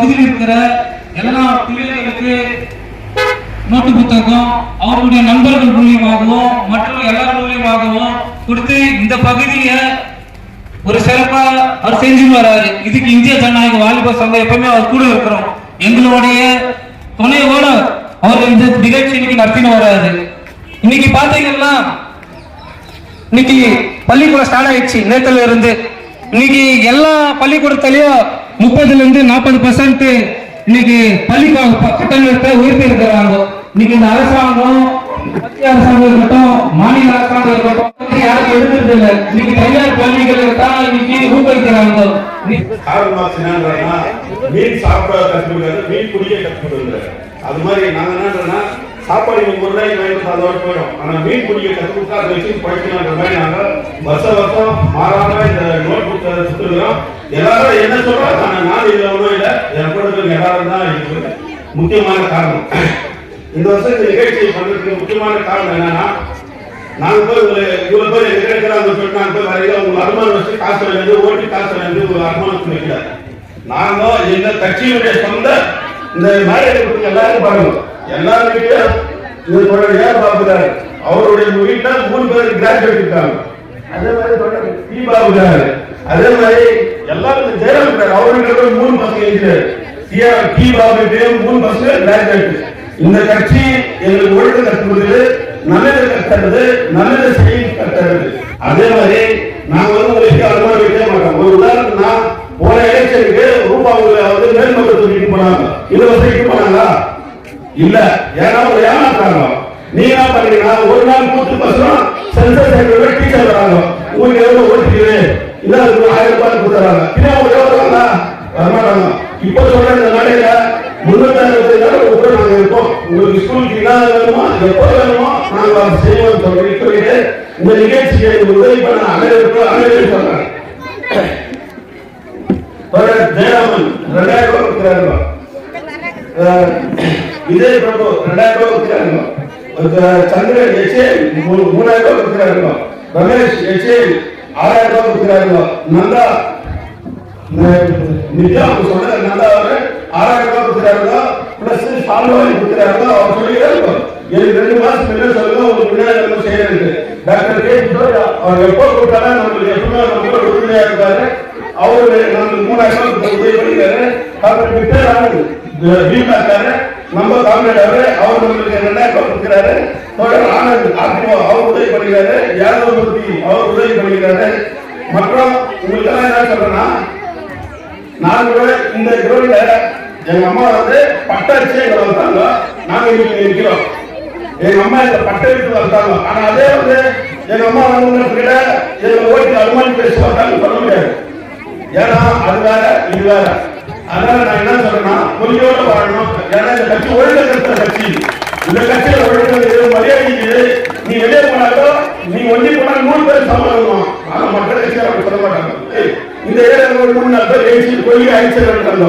பகுதியில் இருக்கிற எல்லா பிள்ளைகளுக்கு நோட்டு புத்தகம் அவர்களுடைய நண்பர்கள் மூலியமாகவும் மற்றும் எல்லார் மூலியமாகவும் கொடுத்து இந்த பகுதியை ஒரு சிறப்பா அவர் செஞ்சு வராரு. இதுக்கு இந்திய ஜனநாயக வாலிபர் சங்கம் எப்பவுமே அவர் கூட இருக்கிறோம். எங்களுடைய துணையோட அவர் இந்த நிகழ்ச்சி இன்னைக்கு நடத்தின்னு வராரு. இன்னைக்கு பாத்தீங்கன்னா இன்னைக்கு பள்ளிக்கூடம் ஸ்டார்ட் ஆயிடுச்சு. நேத்துல இருந்து இன்னைக்கு எல்லா பள்ளிக்கூடத்திலையும் 30% இன்னைக்கு பள்ளி கட்டணத்தை உயர்த்தி இருக்கிறாங்க. இன்னைக்கு இந்த அரசாங்கம் மத்திய அரசாங்கம் இருக்கட்டும், மாநில அரசாங்கம் இருக்கட்டும், யாரும் எடுக்கிறது இல்லை. இன்னைக்கு தனியார் பள்ளிகளுக்கு தான் இன்னைக்கு ஊக்குவிக்கிறாங்க. மீன் சாப்பிட கற்றுக்கிறாரு, மீன் குடிக்க கற்றுக்கிறாரு. அது மாதிரி நாங்க என்னன்னா சாப்பாடு ஒரு நாளைக்கு வாங்கிட்டு அதோட போயிடும். ஆனா மீன் குடிக்க கற்றுக்கிட்டா அதை வச்சு படிக்கணுன்ற மாதிரி நாங்க வருஷம் மாறாம இந்த நோட் புக் சுற்றுகிறோம். எல்லாரும் என்ன சொல்றாங்க, நான் இதுல ஒன்றும் இல்லை, என் கூட எல்லாரும் தான் இதுக்கு முக்கியமான காரணம். இந்த வருஷம் இந்த நிகழ்ச்சியை பண்றதுக்கு முக்கியமான காரணம் என்னன்னா, நாங்க போய் இவ்வளவு பேர் நிகழ்ச்சிக்கிறாங்க சொல்லிட்டு நாங்க போய் வரையில உங்க வருமானம் வச்சு காசு வேண்டியது ஓட்டி காசு வேண்டியது ஒரு வருமானம் வைக்கல. நாங்க எங்க கட்சியினுடைய சொந்த இந்த மேரேஜ் எல்லாரும் பாருங்க, எல்லாரும் வீட்லயும் ஏன் பாக்குறாரு. அவருடைய வீட்டுல 3 பேர் கிராஜுவேட் இருக்காங்க. அதே மாதிரி டி பாபுறாரு, அதே மாதிரி எல்லாரும் ஜெயலலிதா அவருக்கு 3 பசங்க இன்ஜினியர், டி பாபுக்கு 3 பசங்க கிராஜுவேட். இந்த கட்சி எங்களுக்கு ஒழுங்கு கற்றுக்கிறது, நல்லது கற்றுறது, நல்லது செய்ய கற்றுறது. அதே மாதிரி நாங்க உங்களுக்கு அனுமதி வைக்க மாட்டோம். ஒரு உதாரணம், நான் போன எலெக்ஷனுக்கு ரூபாவுல மேல்மக்கள் சொல்லிட்டு போனாங்க, 20 வருஷம் போனாங்களா இல்ல, ஏன்னா ஒரு ஏமாத்தாங்க. நீங்க என்ன பண்ணீங்கன்னா ஒரு நாள் கூட்டு பசங்க சென்சர் சென்டர்ல டீச்சர் வராங்க, உங்களுக்கு எவ்வளவு ஓட்டிக்குது இல்ல 1000 ரூபாய் கொடுத்துறாங்க, இன்னும் அவங்க எவ்வளவு வரமாட்டாங்க. இப்ப சொல்ற இந்த நாளையில 360 நாங்க இருக்கோம். உங்களுக்கு ஸ்கூலுக்கு இல்லாத வேணுமா எப்போ வேணுமோ நாங்க அதை செய்வோம் சொல்லிட்டு இந்த நிகழ்ச்சியை உதவி பண்ண அனைவருக்கும் சொல்றேன். ஜெயராமன் 2000 ரூபாய் கொடுக்குறாங்க, விஜய் பிரபு 2000 ரூபாய் கொடுக்குறாங்க, சந்திரன் எச்ஏ 3000 ரூபாய் கொடுக்குறாங்க, ரமேஷ் எச்ஏ 6000 ரூபாய் கொடுக்குறாங்க, நந்தா நித்யா சொன்ன நந்தா 6000 ரூபாய் கொடுக்குறாங்க, பிளஸ் சால்வாய் கொடுக்குறாங்க. அவர் சொல்லிக்கிறாங்க எனக்கு 2 மாசம் முன்ன சொல்லுங்க உங்களுக்கு முன்னாடி செய்யறது. டாக்டர் கே அவர் எப்போ கொடுத்தாலும் நம்மளுக்கு எப்பவுமே நம்ம உறுதியா இருக்காரு. அவரு நம்மளுக்கு 3000 ரூபாய் உதவி பண்ணிக்கிறாரு. டாக்டர் விக்டர் ஆனந்த் வீட்டாக்காரு நம்ம காங்கிரஸ் அவர் நம்மளுக்கு 2000 ரூபாய் கொடுக்கிறாரு. ஆனந்த் அவர் உதவி பண்ணிக்கிறாரு. யாதவ் மூர்த்தி அவர் உதவி பண்ணிக்கிறாரு. மற்றும் உங்களுக்கு எல்லாம் என்ன சொல்றேன்னா, நான் கூட இந்த கிரௌண்ட்ல எங்க அம்மா பட்டாச்சு எங்களை வந்தாங்க, நாங்க இன்னைக்கு இருக்கிறோம். எங்க அம்மா இந்த பட்டத்து வந்தாங்க. ஆனா அதே எங்க அம்மா வந்து எங்க ஓட்டி அனுமதி பேசுவாங்க சொல்ல முடியாது. ஏன்னா அது வேற இது வேற. அதனால நான் என்ன சொல்றேன்னா, பொலியோட வாழணும். ஏன்னா இந்த கட்சி ஒழுங்க கருத்த கட்சி, இந்த கட்சியில ஒழுங்கு மரியாதை. நீ வெளியே போனாலோ நீ ஒண்டி போனா 100 பேர் சமாளிக்கணும். ஆனா மக்கள் கட்சி அப்படி சொல்ல மாட்டாங்க. இந்த ஏரியாவில் 3-4 பேர் எழுச்சி கொள்கை அழிச்சிருக்காங்க.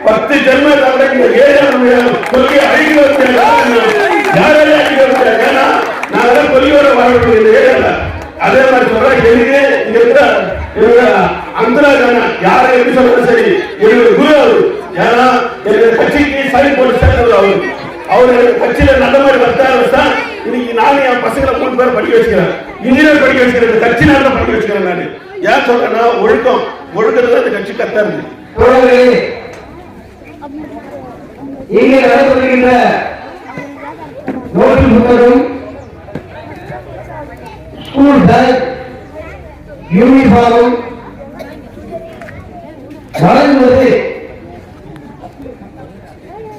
10 ஜென்ம தவிர இந்த ஏரியாவுடைய கொள்கை அழிக்கிறது யாராலே அழிக்கிறது. ஏன்னா நான் கொள்கையோட வாழக்கூடிய இந்த ஏரியால அதே மாதிரி சொல்றேன். எனக்கு இங்க இருக்கிற அந்தரா யாரை எப்படி சொல்றது சரி, என்னுடைய குரு அவரு. ஏன்னா எங்க கட்சிக்கு சைன் போட்டு சேர்ந்தது அவரு கட்சியில நல்ல மாதிரி வச்சாதான் இன்னைக்கு நானும் என் பசங்களை 3 பேர் படிக்க வச்சுக்கிறேன், இன்ஜினியர் படிக்க வச்சுக்கிறேன், கட்சி நாள் படிக்க வச்சுக்கிறேன். நான் ஏன் சொல்றேன்னா ஒழுக்கத்துல அந்த கட்சி கத்தா இருக்கு. இங்கே நடைபெறுகின்ற நோட்டு புத்தகம், ஸ்கூல் பேக், யூனிஃபார்ம் வழங்குவது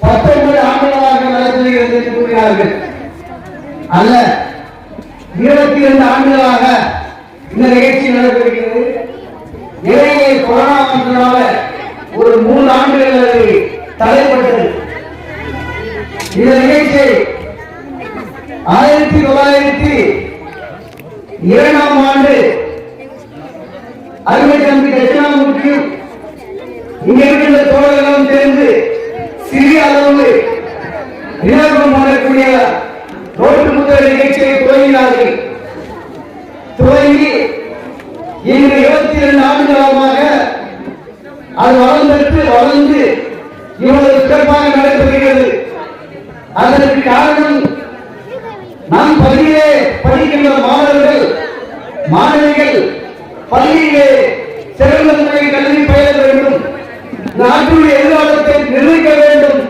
19 ஆண்டுகளாக நடைபெறுகிறது என்று கூறினார்கள். அல்ல, 22 ஆண்டுகளாக இந்த நிகழ்ச்சி நடைபெறுகிறது. இடையே கொரோனா வந்ததால ஒரு 3 ஆண்டுகள் தடைப்பட்டது. இந்த நிகழ்ச்சி 1902ஆம் ஆண்டு அருமை தம்பி தட்சிணாமூர்த்தியும் இங்க இருக்கின்ற தோழர்களும் சேர்ந்து சிறிய அளவு விநியோகம் பண்ணக்கூடிய நோட்டு புத்தக நிகழ்ச்சியை துவங்கினார்கள். துவங்கி இன்று 22 ஆண்டுகாலமாக அது வளர்ந்து இவ்வளவு சிறப்பாக நடைபெறுகிறது. அதற்கு காரணம் நம் பள்ளியிலே படிக்கின்ற மாணவிகள் பள்ளியிலே சிறந்த முறையில் கல்வி பயில வேண்டும், நாட்டுடைய எதிர்காலத்தை நிர்ணயிக்க வேண்டும்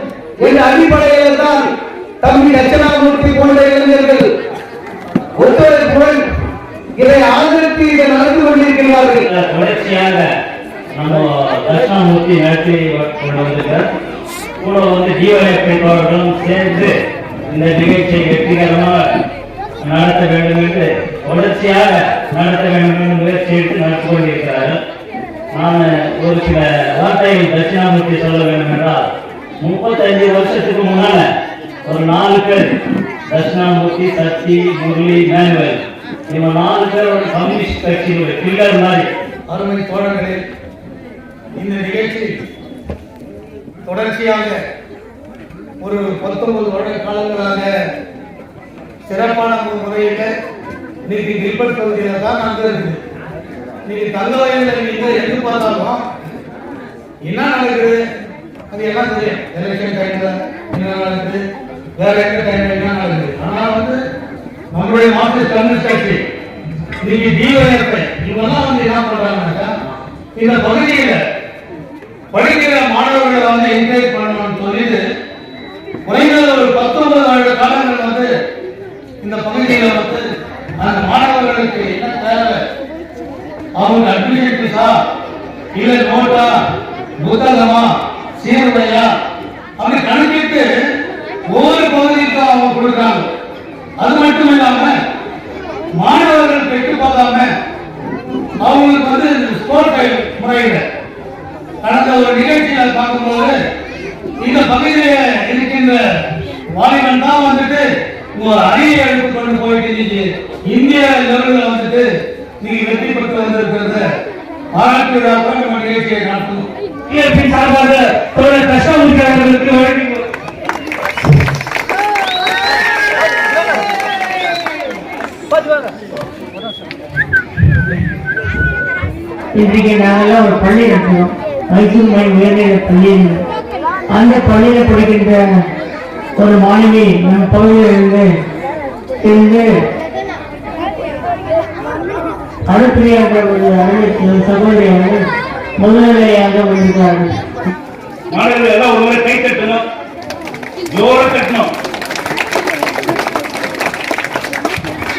என்ற அடிப்படையில் தான் தம்பி தட்சிணாமூர்த்தி போன்ற இளைஞர்கள் ஒத்துழைப்புடன் இதை ஆதரித்து இதை நடந்து கொண்டிருக்கிறார்கள். தொடர்ச்சியாக நம்ம தட்சிணாமூர்த்தி நடத்தி கொண்டு வந்திருக்கார். கூட ஜீவனர்களும் சேர்ந்து இந்த நிகழ்ச்சியை வெற்றிகரமாக நடத்த வேண்டும் என்று தொடர்ச்சியாக நடத்த வேண்டும் என்று முயற்சி எடுத்து நடத்தி கொண்டிருக்கிறார்கள். நான் ஒரு சில வார்த்தைகள் தட்சிணாமூர்த்தி சொல்ல வேண்டும் என்றால், 35 வருஷத்துக்கு முன்னால ஒரு 4 பேர், தட்சிணாமூர்த்தி, சக்தி, முரளி, மேனுவல், இவங்க 4 பேர் ஒரு கம்யூனிஸ்ட் கட்சியினுடைய பில்லர் மாதிரி. அருமை தோழர்களே, இந்த நிகழ்ச்சி தொடர்ச்சியாக ஒரு 19 வருட காலங்களாக சிறப்பான ஒரு முறையில் இன்னைக்கு கில்பர்ட் பகுதியில் தான் நடந்திருக்கு. இன்னைக்கு தங்கவயலில் நீங்க எது பார்த்தாலும் என்ன நடக்குது அது எல்லாம் தெரியும். எலெக்ஷன் டைம்ல என்ன நடக்குது, வேற எந்த டைம்ல என்ன நடக்குது. ஆனா நம்மளுடைய மார்க்சிஸ்ட் கம்யூனிஸ்ட் கட்சி இன்னைக்கு டிஒஎஃப்ஐ இவெல்லாம் என்ன பண்றாங்கன்னாக்கா, இந்த பகுதியில படிக்கிற மாணவர்களை என்கரேஜ் பண்ணணும்னு சொல்லிட்டு குறைந்தது ஒரு 19 வருட காலங்கள் இந்த பகுதியில அந்த மாணவர்களுக்கு என்ன தேவை, அவங்க அட்மிஷன் ஃபீஸா இல்ல நோட்டா புத்தகமா சீருடையா அப்படி கணக்கிட்டு ஒவ்வொரு பகுதிக்கும் அவங்க கொடுக்குறாங்க. அது மட்டும் இல்லாம மாணவர்கள் பெற்று பார்க்காம அவங்களுக்கு ஸ்கோர் முறையில் கடந்த ஒரு நிகழ்ச்சியை பார்க்கும்போது இந்த பகுதியில இருக்கின்ற வாலிபன் தான் அணியை எடுத்து கொண்டு போயிட்டு இந்திய லெவலில் நீங்க வெற்றி பெற்று வந்திருக்கிறத பாராட்டு விழாவை நம்ம நிகழ்ச்சியை நடத்தணும். சார்பாக தோழர் தட்சிணாமூர்த்தி அவர்களுக்கு வழங்கி இன்றைக்கு நாங்கெல்லாம் ஒரு பள்ளி நடத்துவோம், மைசூர் மணி உயர்நிலை பள்ளி. அந்த பள்ளியில படிக்கின்ற ஒரு மாணவி நம் பகுதியிலிருந்து இருந்து அடுப்படியாக ஒரு சகோதரியாக முதல்நிலையாக வந்திருக்கிறார்கள். மாணவர்கள் எல்லாம் ஒரு முறை கை தட்டணும், ஜோர கட்டணும்.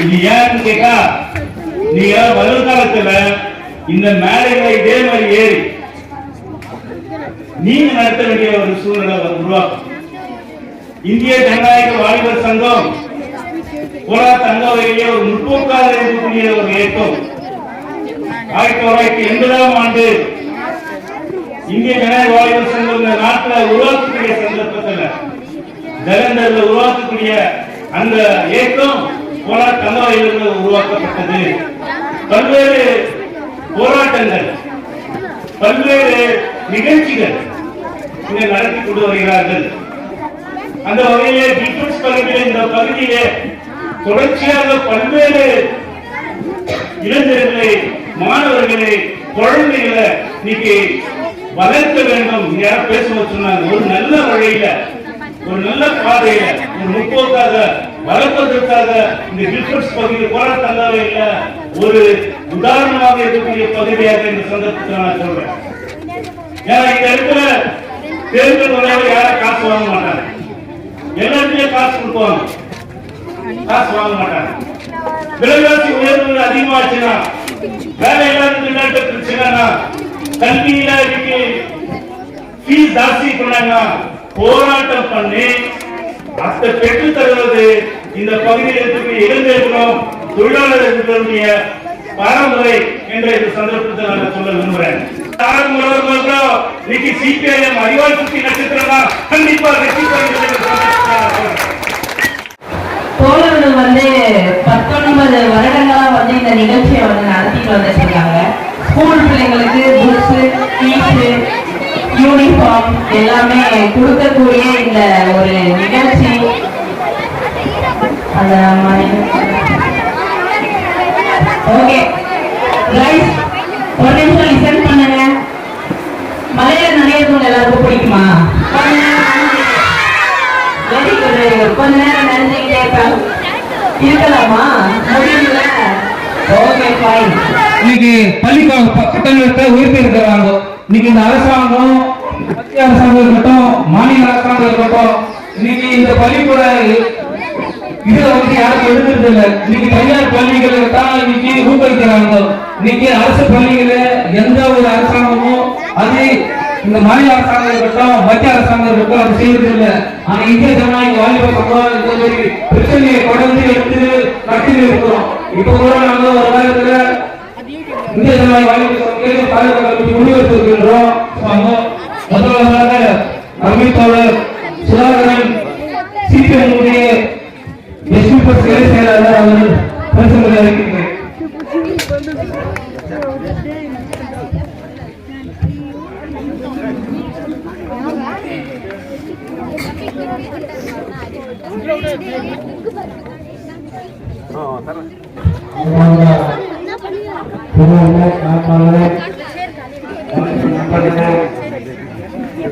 இது ஏன்னு கேட்டா, நீங்க வருங்காலத்துல இந்த மேடைகளை இதே மாதிரி ஏறி நீங்க நடத்த வேண்டிய ஒரு சூழ்நிலை உருவாக்கும். இந்திய ஜனநாயக வாலிபர் சங்கம் போரா தங்கவகையிலே ஒரு முற்போக்காக இருக்கக்கூடிய ஒரு இயக்கம் 1980ஆம் ஆண்டு இந்திய ஜனநாயக வாலிபர் சங்கம் இந்த நாட்டில் உருவாக்கக்கூடிய சந்தர்ப்பத்தில் ஜலந்தர்ல உருவாக்கக்கூடிய அந்த இயக்கம் போரா தங்கவகையில் உருவாக்கப்பட்டது. பல்வேறு போராட்டங்கள், பல்வேறு நிகழ்ச்சிகள் இங்கே நடத்தி கொண்டு வருகிறார்கள். அந்த வகையிலே டிஃபென்ஸ் பகுதியிலே இந்த பகுதியிலே தொடர்ச்சியாக பல்வேறு இளைஞர்களை, மாணவர்களை, குழந்தைகளை இன்னைக்கு வளர்க்க வேண்டும். யாரும் பேசுவோம் சொன்னாங்க, ஒரு நல்ல வழியில, ஒரு நல்ல பாதையில, ஒரு முற்போக்காக வளர்ப்பதற்காக இந்த டிஃபென்ஸ் பகுதியில் போராட்டங்களாக இல்ல ஒரு உதாரணமாக இருக்கக்கூடிய பகுதியாக இந்த சந்தர்ப்பத்தில் நான் சொல்றேன். ஏன்னா இங்க இருக்கிற தேர்தல் முறையில் யாரும் காசு வாங்க மாட்டாங்க, எல்லாத்தையும் காசு கொடுப்பாங்க, காசு வாங்க மாட்டாங்க. விலைவாசி உயர்வு அதிகமாச்சுன்னா, வேலை இல்லாத பிரச்சனைனா, கல்வியில ஃபீஸ் ஜாஸ்தி பண்ணாங்க, போராட்டம் பண்ணி அதை பெற்று தருவது இந்த பகுதியில் இருக்கக்கூடிய இளைஞர்களும் தொழிலாளர்களுடைய பாரம்பரிய என்ற இந்த சந்தர்ப்பத்தை நான் சொல்ல விரும்புகிறேன். இன்னைக்கு சிபிஐஎம் அறிவால் சுற்றி நட்சத்திரமா கண்டிப்பா வெற்றி தோழர்கள் 19 வருடங்களா இந்த நிகழ்ச்சியை நடத்திட்டு வந்துட்டு இருக்காங்க. ஸ்கூல் பிள்ளைங்களுக்கு புக்ஸ், ஃபீஸ், யூனிஃபார்ம் எல்லாமே கொடுக்கக்கூடிய இந்த ஒரு நிகழ்ச்சி. அந்த மாதிரி ஓகே கைஸ், ஒரு நிமிஷம் லிசன் பண்ணுங்க. மலையில நிறைய தூள் எல்லாருக்கும் பிடிக்குமா? மணி நேரம் நினைச்சுக்கிட்டே இருக்கலாமா? முடியல. Okay fine. இன்னைக்கு பள்ளி கட்டணத்தை உயர்த்தி இருக்கிறாங்க. இன்னைக்கு இந்த அரசாங்கம், மத்திய அரசாங்கம் இருக்கட்டும், மாநில அரசாங்கம் இருக்கட்டும், இன்னைக்கு இந்த பள்ளிக்கூட இதை வந்து யாரும் எழுதுறது இல்லை. இன்னைக்கு தனியார் பள்ளிகளுக்கு தான் இன்னைக்கு ஊக்குவிக்கிறாங்க. இன்னைக்கு அரசு பள்ளிகள எந்த ஒரு அரசாங்கமும் அது இந்த மாநில அரசாங்கம் இருக்கட்டும், மத்திய அரசாங்கம் இருக்கட்டும், அது செய்யறது இல்லை. ஆனா இந்திய ஜனநாயக வாலிப சங்கம் இந்த மாதிரி பிரச்சனையை தொடர்ந்து எடுத்து நடத்தி இருக்கிறோம். இப்ப கூட நாங்க ஒரு காலத்துல இந்திய ஜனநாயக வாலிப சங்கத்தில் தலைவர்களுக்கு முடிவெடுத்திருக்கின்றோம். முதல்வராக அமைப்பாளர் சுதாகரன் சிபிஎம்முடைய எஸ்பி செயலாளர் அவர்கள் பேசுவதை அறிவிக்கிறேன்.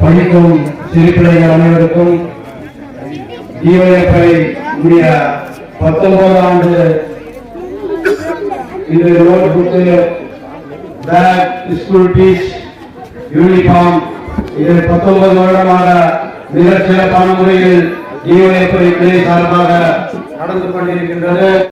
படிக்கும் சிறு பிள்ளைகள் அனைவருக்கும் DYFI உடைய 19 ஆண்டு இந்த notebook, bag, school fees, uniform இது 19 வருடமாக மிகச் சிறப்பான முறையில் DYFI கிளை சார்பாக நடந்து கொண்டிருக்கின்றது.